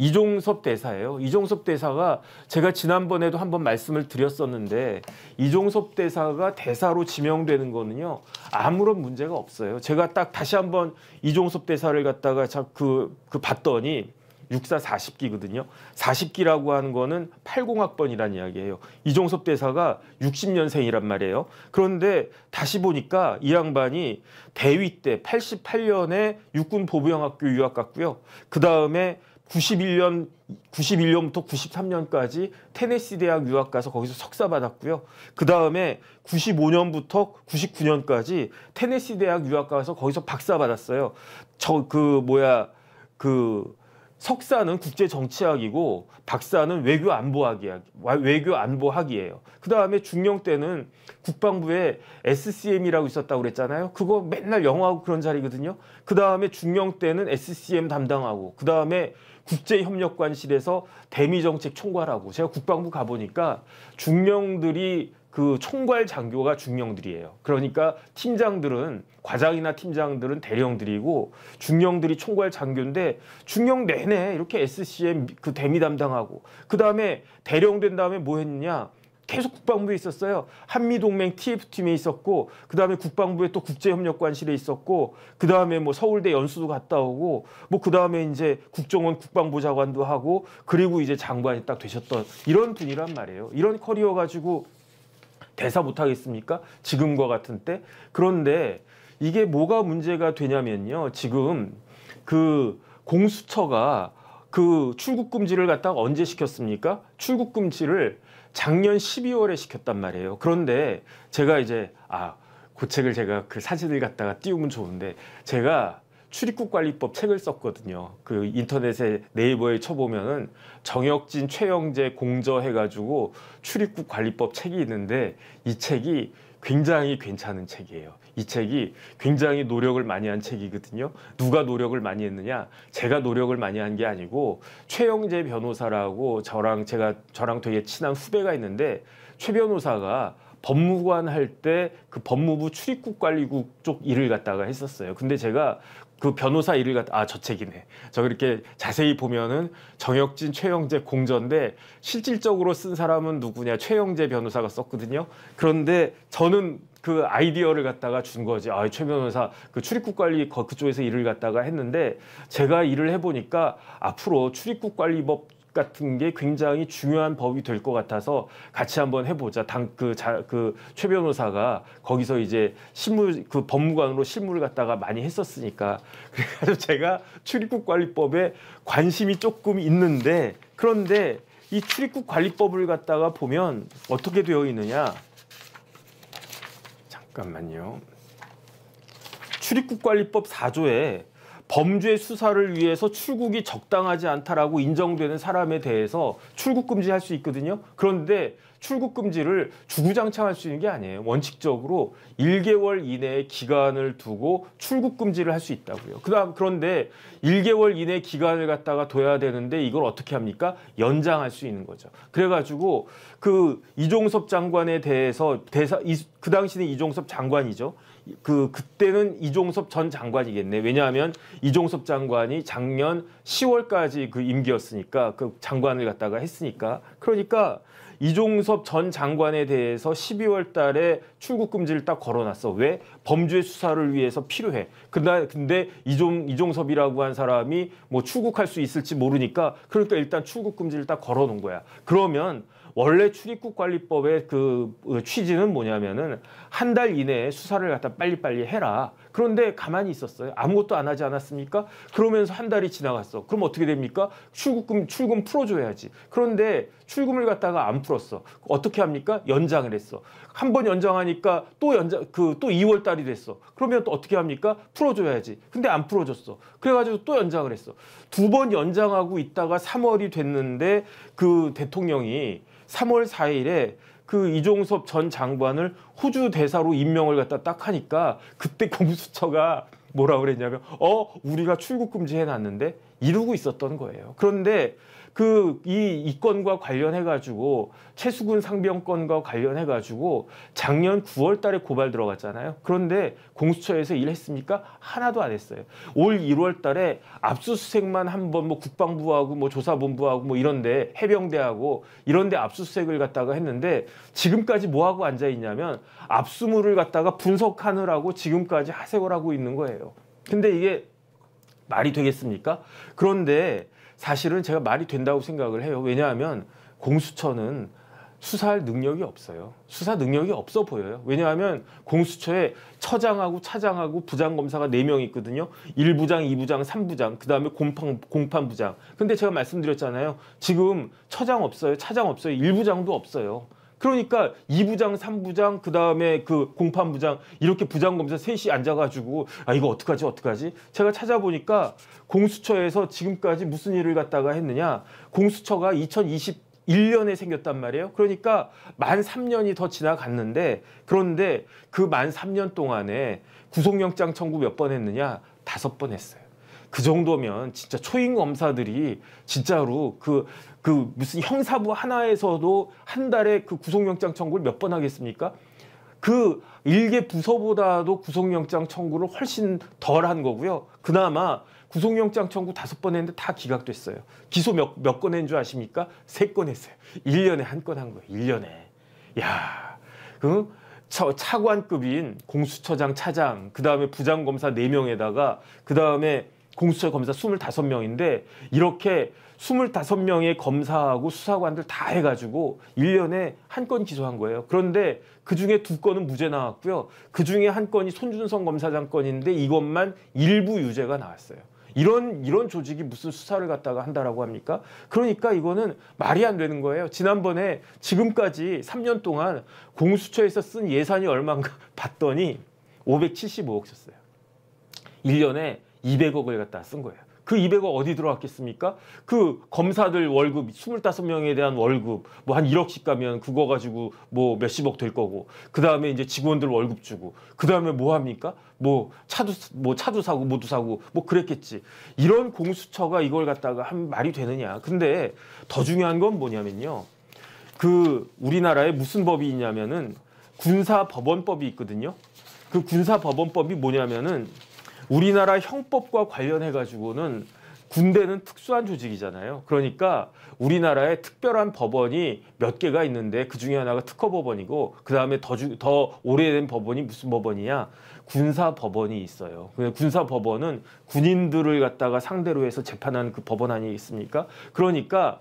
이종섭 대사예요. 이종섭 대사가 제가 지난번에도 한번 말씀을 드렸었는데 이종섭 대사가 대사로 지명되는 거는요 아무런 문제가 없어요. 제가 딱 다시 한번 이종섭 대사를 갖다가 봤더니 육사 40기거든요. 40기라고 하는 거는 80학번이라는 이야기예요. 이종섭 대사가 60년생이란 말이에요. 그런데 다시 보니까 이 양반이 대위 때 88년에 육군 보부영학교 유학 갔고요. 그 다음에 91년부터 93년까지 테네시 대학 유학 가서 거기서 석사 받았고요. 그 다음에 95년부터 99년까지 테네시 대학 유학 가서 거기서 박사 받았어요. 석사는 국제정치학이고 박사는 외교안보학이에요. 그 다음에 중령 때는 국방부에 SCM이라고 있었다고 그랬잖아요. 그거 맨날 영어하고 그런 자리거든요. 그 다음에 중령 때는 SCM 담당하고 그 다음에 국제협력관실에서 대미정책 총괄하고 제가 국방부 가보니까 중령들이 그 총괄 장교가 중령들이에요. 그러니까 팀장들은 과장이나 팀장들은 대령들이고 중령들이 총괄 장교인데 중령 내내 이렇게 SCM 그 대미 담당하고 그 다음에 대령 된 다음에 뭐 했느냐 계속 국방부에 있었어요. 한미동맹 TF팀에 있었고 그 다음에 국방부에 또 국제협력관실에 있었고 그 다음에 뭐 서울대 연수도 갔다 오고 뭐 그 다음에 이제 국정원 국방부 장관도 하고 그리고 이제 장관이 딱 되셨던 이런 분이란 말이에요. 이런 커리어 가지고 대사 못하겠습니까? 지금과 같은 때. 그런데 이게 뭐가 문제가 되냐면요. 지금 그 공수처가 그 출국 금지를 갖다가 언제 시켰습니까? 출국 금지를 작년 12월에 시켰단 말이에요. 그런데 제가 이제 그 책을 제가 그 사진을 갖다가 띄우면 좋은데 제가 출입국관리법 책을 썼거든요. 그 인터넷에 네이버에 쳐보면은 정혁진, 최영재 공저해가지고 출입국관리법 책이 있는데 이 책이 굉장히 괜찮은 책이에요. 이 책이 굉장히 노력을 많이 한 책이거든요. 누가 노력을 많이 했느냐? 제가 노력을 많이 한 게 아니고 최영재 변호사라고 저랑 되게 친한 후배가 있는데 최 변호사가 법무관 할 때 그 법무부 출입국관리국 쪽 일을 갖다가 했었어요. 근데 제가 그 변호사 일을 갖다 저 책이네. 저 이렇게 자세히 보면은 정혁진, 최영재 공저인데 실질적으로 쓴 사람은 누구냐? 최영재 변호사가 썼거든요. 그런데 저는 그 아이디어를 갖다가 준 거지. 최 변호사 그 출입국관리 그쪽에서 일을 갖다가 했는데 제가 일을 해보니까 앞으로 출입국관리법 같은 게 굉장히 중요한 법이 될 것 같아서 같이 한번 해보자. 최 변호사가 거기서 이제 그 법무관으로 실무를 갖다가 많이 했었으니까 그래가지고 제가 출입국관리법에 관심이 조금 있는데 그런데 이 출입국관리법을 갖다가 보면 어떻게 되어 있느냐? 잠깐만요. 출입국관리법 4조에 범죄 수사를 위해서 출국이 적당하지 않다라고 인정되는 사람에 대해서 출국 금지할 수 있거든요. 그런데 출국 금지를 주구장창 할 수 있는 게 아니에요. 원칙적으로 1개월 이내의 기간을 두고 출국 금지를 할 수 있다고요. 그런데 1개월 이내 기간을 갖다가 둬야 되는데 이걸 어떻게 합니까? 연장할 수 있는 거죠. 그래가지고 그 이종섭 장관에 대해서 그 당시는 이종섭 장관이죠. 그때는 이종섭 전 장관이겠네. 왜냐하면 이종섭 장관이 작년 10월까지 그 임기였으니까 그 장관을 갖다가 했으니까 그러니까 이종섭 전 장관에 대해서 12월 달에 출국 금지를 딱 걸어놨어. 왜? 범죄 수사를 위해서 필요해. 근데 이종섭이라고 한 사람이 뭐 출국할 수 있을지 모르니까 그러니까 일단 출국 금지를 딱 걸어놓은 거야. 그러면 원래 출입국관리법의 그 취지는 뭐냐면은 한 달 이내에 수사를 갖다 빨리빨리 해라. 그런데 가만히 있었어요. 아무것도 안 하지 않았습니까? 그러면서 한 달이 지나갔어. 그럼 어떻게 됩니까? 출금 풀어줘야지. 그런데 출금을 갖다가 안 풀었어. 어떻게 합니까? 연장을 했어. 한 번 연장하니까 또 2월 달이 됐어. 그러면 또 어떻게 합니까? 풀어줘야지. 근데 안 풀어줬어. 그래가지고 또 연장을 했어. 2번 연장하고 있다가 3월이 됐는데 그 대통령이 3월 4일에 그 이종섭 전 장관을 호주 대사로 임명을 갖다 딱 하니까 그때 공수처가 뭐라 그랬냐면 우리가 출국 금지 해놨는데 이루고 있었던 거예요. 그런데 이 건과 관련해 가지고 최수근 상병 건과 관련해 가지고 작년 9월 달에 고발 들어갔잖아요. 그런데 공수처에서 일했습니까? 하나도 안 했어요. 올 1월 달에 압수수색만 한번 뭐 국방부하고 뭐 조사본부하고 뭐 이런데 해병대하고 이런데 압수수색을 갖다가 했는데 지금까지 뭐 하고 앉아 있냐면 압수물을 갖다가 분석하느라고 지금까지 하색을 하고 있는 거예요. 근데 이게 말이 되겠습니까? 그런데 사실은 제가 말이 된다고 생각을 해요. 왜냐하면 공수처는 수사할 능력이 없어요. 수사 능력이 없어 보여요. 왜냐하면 공수처에 처장하고 차장하고 부장검사가 4명 있거든요. 1부장, 2부장, 3부장, 그 다음에 공판부장. 근데 제가 말씀드렸잖아요. 지금 처장 없어요. 차장 없어요. 1부장도 없어요. 그러니까 2부장, 3부장, 그 다음에 그 공판부장 이렇게 부장검사 셋이 앉아가지고 아 이거 어떡하지? 제가 찾아보니까 공수처에서 지금까지 무슨 일을 갖다가 했느냐. 공수처가 2021년에 생겼단 말이에요. 그러니까 만 3년이 더 지나갔는데 그런데 그 만 3년 동안에 구속영장 청구 몇 번 했느냐? 5번 했어요. 그 정도면 진짜 초임 검사들이 진짜로 그 무슨 형사부 하나에서도 한 달에 그 구속영장 청구를 몇 번 하겠습니까? 그 일개 부서보다도 구속영장 청구를 훨씬 덜 한 거고요. 그나마 구속영장 청구 5번 했는데 다 기각됐어요. 기소 몇 건 한 줄 아십니까? 3건 했어요. 1년에 1건 한 거예요. 1년에. 야, 그 차관급인 공수처장, 차장, 그 다음에 부장검사 4명에다가 그 다음에 공수처 검사 25명인데 이렇게 25명의 검사하고 수사관들 다 해가지고 1년에 1건 기소한 거예요. 그런데 그중에 2건은 무죄 나왔고요. 그중에 1건이 손준성 검사장 건인데 이것만 일부 유죄가 나왔어요. 이런 조직이 무슨 수사를 갖다가 한다라고 합니까? 그러니까 이거는 말이 안 되는 거예요. 지난번에 지금까지 3년 동안 공수처에서 쓴 예산이 얼마인가 봤더니 575억 썼어요. 1년에 200억을 갖다 쓴 거예요. 그 200억 어디 들어갔겠습니까? 그 검사들 월급 25명에 대한 월급 뭐 한 1억씩 가면 그거 가지고 뭐 몇십억 될 거고 그 다음에 이제 직원들 월급 주고 그 다음에 뭐 합니까? 뭐 차도 사고 뭐도 사고 뭐 그랬겠지. 이런 공수처가 이걸 갖다가 한 말이 되느냐? 근데 더 중요한 건 뭐냐면요. 그 우리나라에 무슨 법이 있냐면은 군사법원법이 있거든요. 그 군사법원법이 뭐냐면은 우리나라 형법과 관련해 가지고는 군대는 특수한 조직이잖아요. 그러니까 우리나라에 특별한 법원이 몇 개가 있는데 그중에 하나가 특허법원이고 그 다음에 더 오래된 법원이 무슨 법원이냐? 군사법원이 있어요. 군사법원은 군인들을 갖다가 상대로 해서 재판하는 그 법원 아니겠습니까? 그러니까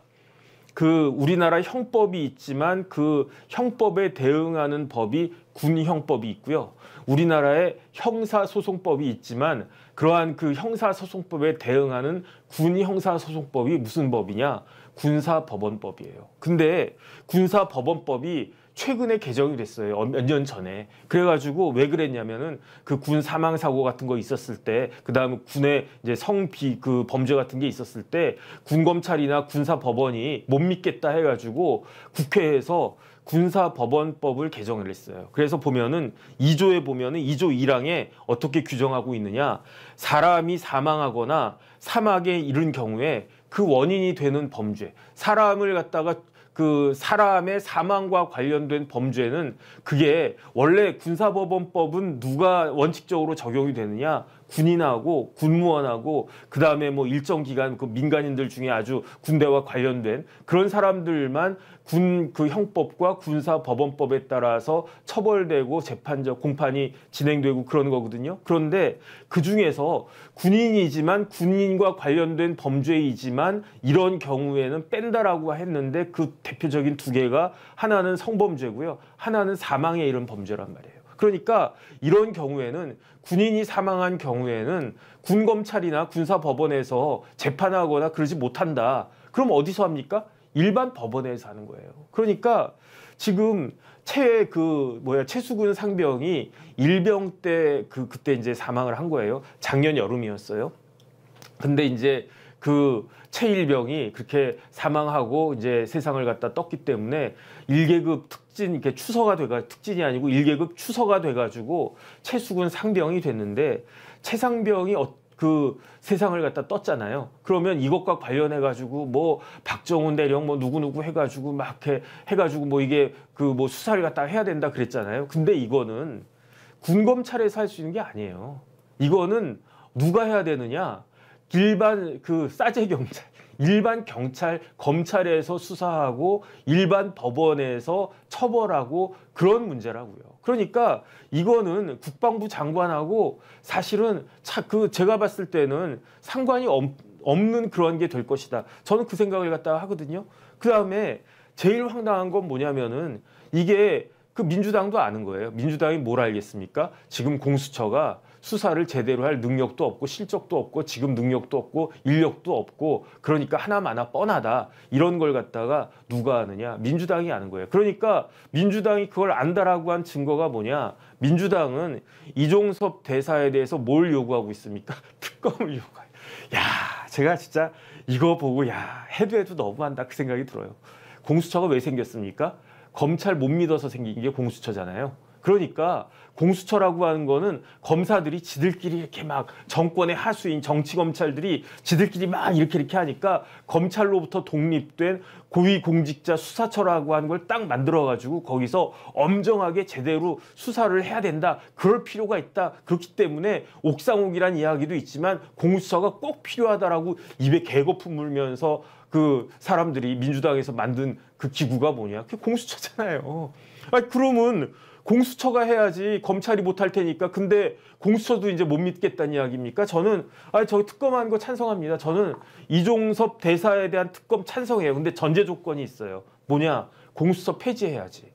그 우리나라 형법이 있지만 그 형법에 대응하는 법이 군형법이 있고요. 우리나라에 형사소송법이 있지만 그러한 그 형사소송법에 대응하는 군형사소송법이 무슨 법이냐? 군사법원법이에요. 근데 군사법원법이 최근에 개정이 됐어요. 몇 년 전에. 그래가지고 왜 그랬냐면은 그 군 사망 사고 같은 거 있었을 때, 그 다음에 군의 이제 그 범죄 같은 게 있었을 때 군 검찰이나 군사 법원이 못 믿겠다 해가지고 국회에서 군사법원법을 개정을 했어요. 그래서 보면은 2조에 보면은 2조 1항에 어떻게 규정하고 있느냐? 사람이 사망하거나 사망에 이른 경우에 그 원인이 되는 범죄, 사람을 갖다가 그 사람의 사망과 관련된 범죄는 그게 원래 군사법원법은 누가 원칙적으로 적용이 되느냐? 군인하고 군무원하고 그 다음에 뭐 일정 기간 그 민간인들 중에 아주 군대와 관련된 그런 사람들만 군 그 형법과 군사법원법에 따라서 처벌되고 재판적 공판이 진행되고 그런 거거든요. 그런데 그 중에서 군인이지만 군인과 관련된 범죄이지만 이런 경우에는 뺀다라고 했는데 그 대표적인 2개가 하나는 성범죄고요. 하나는 사망에 이른 범죄란 말이에요. 그러니까 이런 경우에는 군인이 사망한 경우에는 군검찰이나 군사법원에서 재판하거나 그러지 못한다. 그럼 어디서 합니까? 일반 법원에서 하는 거예요. 그러니까 지금 최수근 상병이 일병 때 그때 이제 사망을 한 거예요. 작년 여름이었어요. 근데 이제 그 최일병이 그렇게 사망하고 이제 세상을 갖다 떴기 때문에 1계급 특진 이렇게 추서가 특진이 아니고 1계급 추서가 돼가지고 최수근 상병이 됐는데 최상병이 그 세상을 갖다 떴잖아요. 그러면 이것과 관련해 가지고 뭐 박정훈 대령 뭐 누구누구 해가지고 막 해가지고 뭐 이게 그 뭐 수사를 갖다가 해야 된다 그랬잖아요. 근데 이거는 군 검찰에서 할 수 있는 게 아니에요. 이거는 누가 해야 되느냐? 일반 그 싸제 경찰, 일반 경찰, 검찰에서 수사하고 일반 법원에서 처벌하고 그런 문제라고요. 그러니까 이거는 국방부 장관하고 사실은 제가 봤을 때는 상관이 없는 그런 게 될 것이다. 저는 그 생각을 갖다가 하거든요. 그 다음에 제일 황당한 건 뭐냐면은 이게 그 민주당도 아는 거예요. 민주당이 뭘 알겠습니까? 지금 공수처가 수사를 제대로 할 능력도 없고 실적도 없고 지금 능력도 없고 인력도 없고 그러니까 하나마나 뻔하다. 이런 걸 갖다가 누가 아느냐? 민주당이 아는 거예요. 그러니까 민주당이 그걸 안다라고 한 증거가 뭐냐? 민주당은 이종섭 대사에 대해서 뭘 요구하고 있습니까? 특검을 요구해요. 야, 제가 진짜 이거 보고 야, 해도 너무한다 그 생각이 들어요. 공수처가 왜 생겼습니까? 검찰 못 믿어서 생긴 게 공수처잖아요. 그러니까 공수처라고 하는 거는 검사들이 지들끼리 이렇게 막 정권의 하수인 정치검찰들이 지들끼리 막 이렇게 하니까 검찰로부터 독립된 고위공직자 수사처라고 하는 걸 딱 만들어가지고 거기서 엄정하게 제대로 수사를 해야 된다. 그럴 필요가 있다. 그렇기 때문에 옥상옥이란 이야기도 있지만 공수처가 꼭 필요하다라고 입에 개거품 물면서 그 사람들이 민주당에서 만든 그 기구가 뭐냐? 그게 공수처잖아요. 아니, 그러면 공수처가 해야지 검찰이 못할 테니까. 근데 공수처도 이제 못 믿겠다는 이야기입니까? 저는 저기 특검하는 거 찬성합니다. 저는 이종섭 대사에 대한 특검 찬성해요. 근데 전제 조건이 있어요. 뭐냐? 공수처 폐지해야지.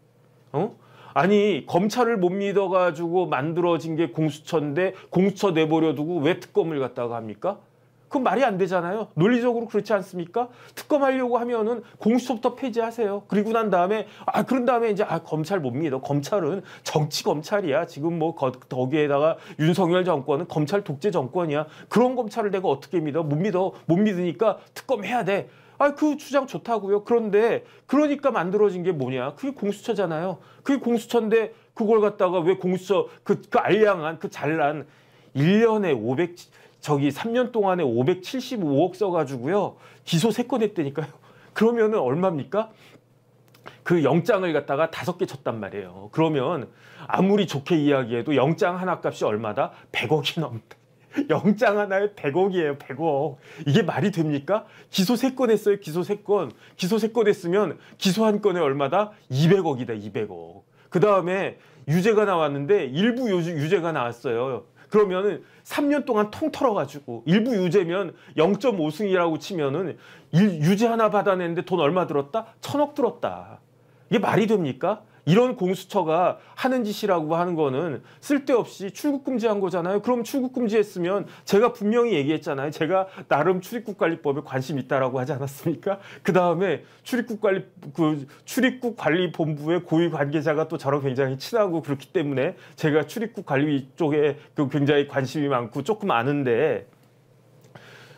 아니 검찰을 못 믿어가지고 만들어진 게 공수처인데 공수처 내버려 두고 왜 특검을 갖다가 합니까? 그건 말이 안 되잖아요. 논리적으로 그렇지 않습니까? 특검하려고 하면은 공수처부터 폐지하세요. 그리고 난 다음에 그런 다음에 이제 검찰 못 믿어. 검찰은 정치 검찰이야. 지금 뭐 거기에다가 윤석열 정권은 검찰 독재 정권이야. 그런 검찰을 내가 어떻게 믿어? 못 믿어. 못 믿으니까 특검해야 돼. 그 주장 좋다고요. 그런데 그러니까 만들어진 게 뭐냐? 그게 공수처잖아요. 그게 공수처인데 그걸 갖다가 왜 공수처 그 알량한 그 잘난 1년에 3년 동안에 575억 써가지고요. 기소 3건 했다니까요. 그러면은 얼마입니까? 그 영장을 갖다가 5개 쳤단 말이에요. 그러면 아무리 좋게 이야기해도 영장 하나 값이 얼마다? 100억이 넘다. 영장 하나에 100억이에요. 100억. 이게 말이 됩니까? 기소 3건 했어요. 기소 3건. 기소 3건 했으면 기소 한 건에 얼마다? 200억이다. 200억. 그 다음에 유죄가 나왔는데 일부 유죄가 나왔어요. 그러면은 3년 동안 통 털어가지고 일부 유죄면 0.5승이라고 치면은 유죄 하나 받아냈는데 돈 얼마 들었다? 1000억 들었다. 이게 말이 됩니까? 이런 공수처가 하는 짓이라고 하는 거는 쓸데없이 출국 금지한 거잖아요. 그럼 출국 금지했으면 제가 분명히 얘기했잖아요. 제가 나름 출입국관리법에 관심 있다라고 하지 않았습니까? 그 다음에 출입국관리본부의 고위 관계자가 또 저랑 굉장히 친하고 그렇기 때문에 제가 출입국관리 쪽에 굉장히 관심이 많고 조금 아는데.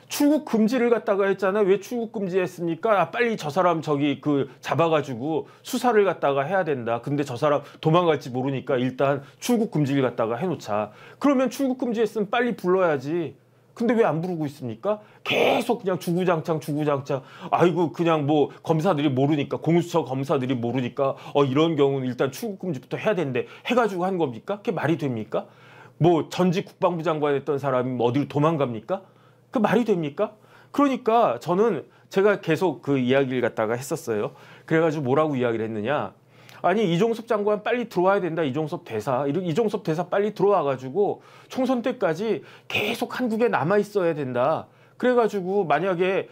출국 금지를 갖다가 했잖아요. 왜 출국 금지했습니까? 빨리 저 사람 잡아가지고 수사를 갖다가 해야 된다. 근데 저 사람 도망갈지 모르니까 일단 출국 금지를 갖다가 해놓자. 그러면 출국 금지했으면 빨리 불러야지. 근데 왜 안 부르고 있습니까? 계속 그냥 주구장창. 아이고 그냥 뭐 검사들이 모르니까 공수처 검사들이 모르니까 이런 경우는 일단 출국 금지부터 해야 된대. 해가지고 한 겁니까? 그게 말이 됩니까? 뭐 전직 국방부 장관 했던 사람이 어디로 도망갑니까? 그 말이 됩니까? 그러니까 제가 계속 그 이야기를 갖다가 했었어요. 그래가지고 뭐라고 이야기를 했느냐? 아니 이종섭 장관 빨리 들어와야 된다. 이종섭 대사 빨리 들어와가지고 총선 때까지 계속 한국에 남아 있어야 된다. 그래가지고 만약에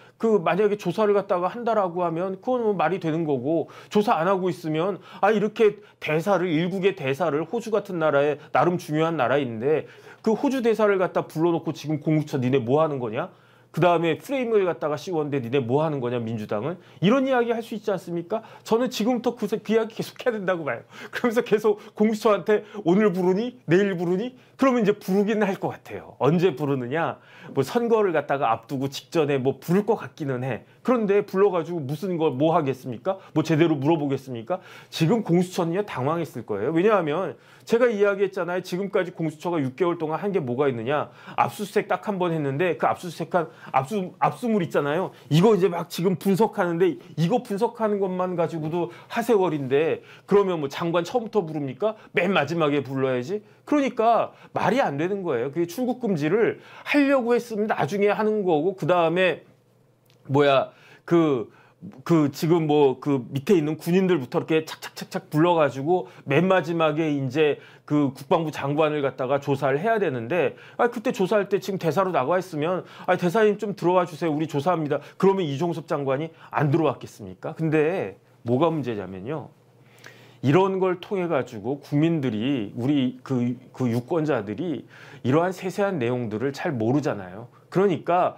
조사를 갖다가 한다라고 하면 그건 뭐 말이 되는 거고 조사 안 하고 있으면 이렇게 일국의 대사를 호주 같은 나라에 나름 중요한 나라인데 그 호주 대사를 갖다 불러놓고 지금 공수처 니네 뭐 하는 거냐? 그 다음에 프레임을 갖다가 씌웠는데 니네 뭐 하는 거냐 민주당은? 이런 이야기 할 수 있지 않습니까? 저는 지금부터 그 이야기 계속 해야 된다고 봐요. 그러면서 계속 공수처한테 오늘 부르니? 내일 부르니? 그러면 이제 부르기는 할 것 같아요. 언제 부르느냐? 뭐 선거를 갖다가 앞두고 직전에 뭐 부를 것 같기는 해. 그런데 불러가지고 무슨 걸 뭐 하겠습니까? 뭐 제대로 물어보겠습니까? 지금 공수처는요 당황했을 거예요. 왜냐하면 제가 이야기했잖아요. 지금까지 공수처가 6개월 동안 한 게 뭐가 있느냐? 압수수색 딱 한 번 했는데 그 압수수색한 압수물 있잖아요. 이거 이제 막 지금 분석하는데 이거 분석하는 것만 가지고도 하세월인데 그러면 뭐 장관 처음부터 부릅니까? 맨 마지막에 불러야지. 그러니까 말이 안 되는 거예요. 그게 출국 금지를 하려고 했으면 나중에 하는 거고 그 다음에 뭐야 지금 뭐 그 밑에 있는 군인들부터 이렇게 착착착착 불러가지고 맨 마지막에 이제 그 국방부 장관을 갖다가 조사를 해야 되는데 그때 조사할 때 지금 대사로 나가 있으면 대사님 좀 들어와 주세요. 우리 조사합니다. 그러면 이종섭 장관이 안 들어왔겠습니까? 근데 뭐가 문제냐면요. 이런 걸 통해 가지고 국민들이 우리 그 유권자들이 이러한 세세한 내용들을 잘 모르잖아요. 그러니까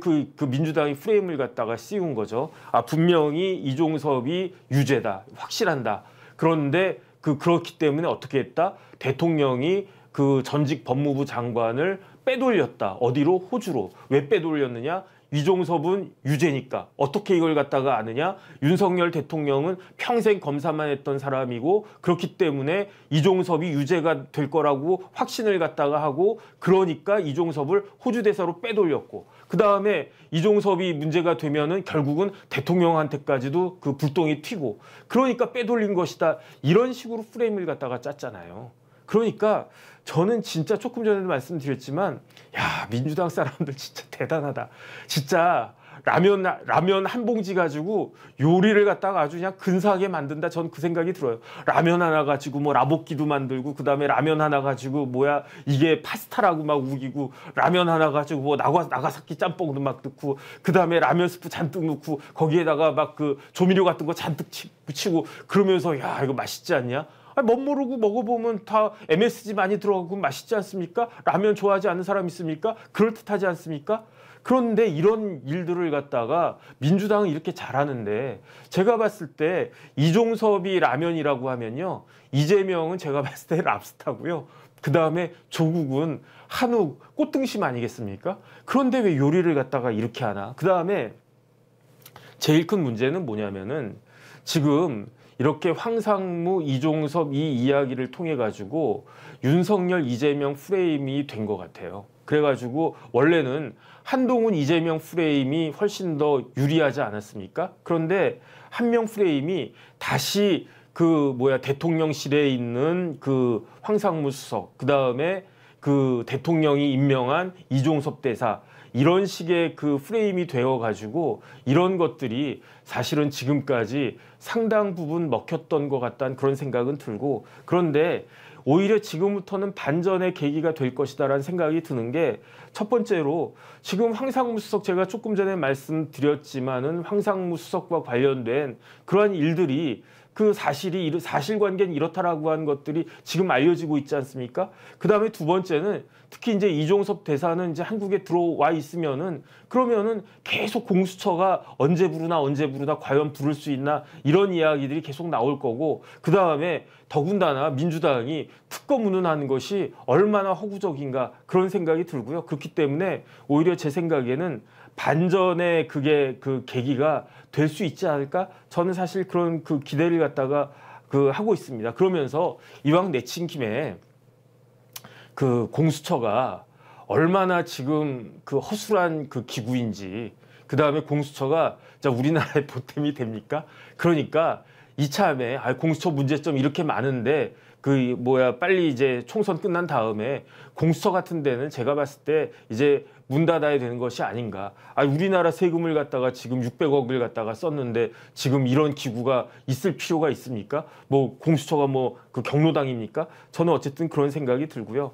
그 민주당이 프레임을 갖다가 씌운 거죠. 분명히 이종섭이 유죄다, 확실한다. 그런데 그렇기 때문에 어떻게 했다? 대통령이 그 전직 법무부 장관을 빼돌렸다. 어디로? 호주로. 왜 빼돌렸느냐? 이종섭은 유죄니까. 어떻게 이걸 갖다가 아느냐? 윤석열 대통령은 평생 검사만 했던 사람이고 그렇기 때문에 이종섭이 유죄가 될 거라고 확신을 갖다가 하고 그러니까 이종섭을 호주 대사로 빼돌렸고 그 다음에 이종섭이 문제가 되면은 결국은 대통령한테까지도 그 불똥이 튀고 그러니까 빼돌린 것이다. 이런 식으로 프레임을 갖다가 짰잖아요. 그러니까 저는 진짜 조금 전에도 말씀드렸지만 야 민주당 사람들 진짜 대단하다. 진짜 라면 한 봉지 가지고 요리를 갖다가 아주 그냥 근사하게 만든다. 전 그 생각이 들어요. 라면 하나 가지고 뭐 라볶이도 만들고 그다음에 라면 하나 가지고 뭐야 이게 파스타라고 막 우기고 라면 하나 가지고 뭐 나가사키 짬뽕도 막 넣고 그다음에 라면 스프 잔뜩 넣고 거기에다가 막 그 조미료 같은 거 잔뜩 묻히고 그러면서 야 이거 맛있지 않냐? 멋모르고 먹어보면 다 MSG 많이 들어가고 맛있지 않습니까? 라면 좋아하지 않는 사람 있습니까? 그럴듯하지 않습니까? 그런데 이런 일들을 갖다가 민주당은 이렇게 잘하는데 제가 봤을 때 이종섭이 라면이라고 하면요. 이재명은 제가 봤을 때 랍스타고요. 그 다음에 조국은 한욱 꽃등심 아니겠습니까? 그런데 왜 요리를 갖다가 이렇게 하나? 그 다음에 제일 큰 문제는 뭐냐면은 지금 이렇게 황상무, 이종섭 이 이야기를 통해 가지고 윤석열, 이재명 프레임이 된 것 같아요. 그래가지고 원래는 한동훈, 이재명 프레임이 훨씬 더 유리하지 않았습니까? 그런데 한 명 프레임이 다시 대통령실에 있는 그 황상무 수석, 그 다음에 그 대통령이 임명한 이종섭 대사 이런 식의 그 프레임이 되어가지고 이런 것들이 사실은 지금까지 상당 부분 먹혔던 것 같다는 그런 생각은 들고 그런데 오히려 지금부터는 반전의 계기가 될 것이다라는 생각이 드는 게 첫 번째로 지금 황상무 수석 제가 조금 전에 말씀드렸지만은 황상무 수석과 관련된 그러한 일들이 그 사실관계는 이렇다라고 하는 것들이 지금 알려지고 있지 않습니까? 그 다음에 두 번째는 특히 이제 이종섭 대사는 이제 한국에 들어와 있으면은 그러면은 계속 공수처가 언제 부르나 과연 부를 수 있나 이런 이야기들이 계속 나올 거고 그 다음에 더군다나 민주당이 특검 운운하는 것이 얼마나 허구적인가 그런 생각이 들고요. 그렇기 때문에 오히려 제 생각에는 반전의 그게 그 계기가 될 수 있지 않을까? 저는 사실 그런 그 기대를 갖다가 하고 있습니다. 그러면서 이왕 내친 김에 그 공수처가 얼마나 지금 그 허술한 그 기구인지 그 다음에 공수처가 우리나라의 보탬이 됩니까? 그러니까 이참에 공수처 문제점 이렇게 많은데 빨리 이제 총선 끝난 다음에 공수처 같은 데는 제가 봤을 때 이제 문 닫아야 되는 것이 아닌가. 우리나라 세금을 갖다가 지금 600억을 갖다가 썼는데 지금 이런 기구가 있을 필요가 있습니까? 뭐 공수처가 그 경로당입니까? 저는 어쨌든 그런 생각이 들고요.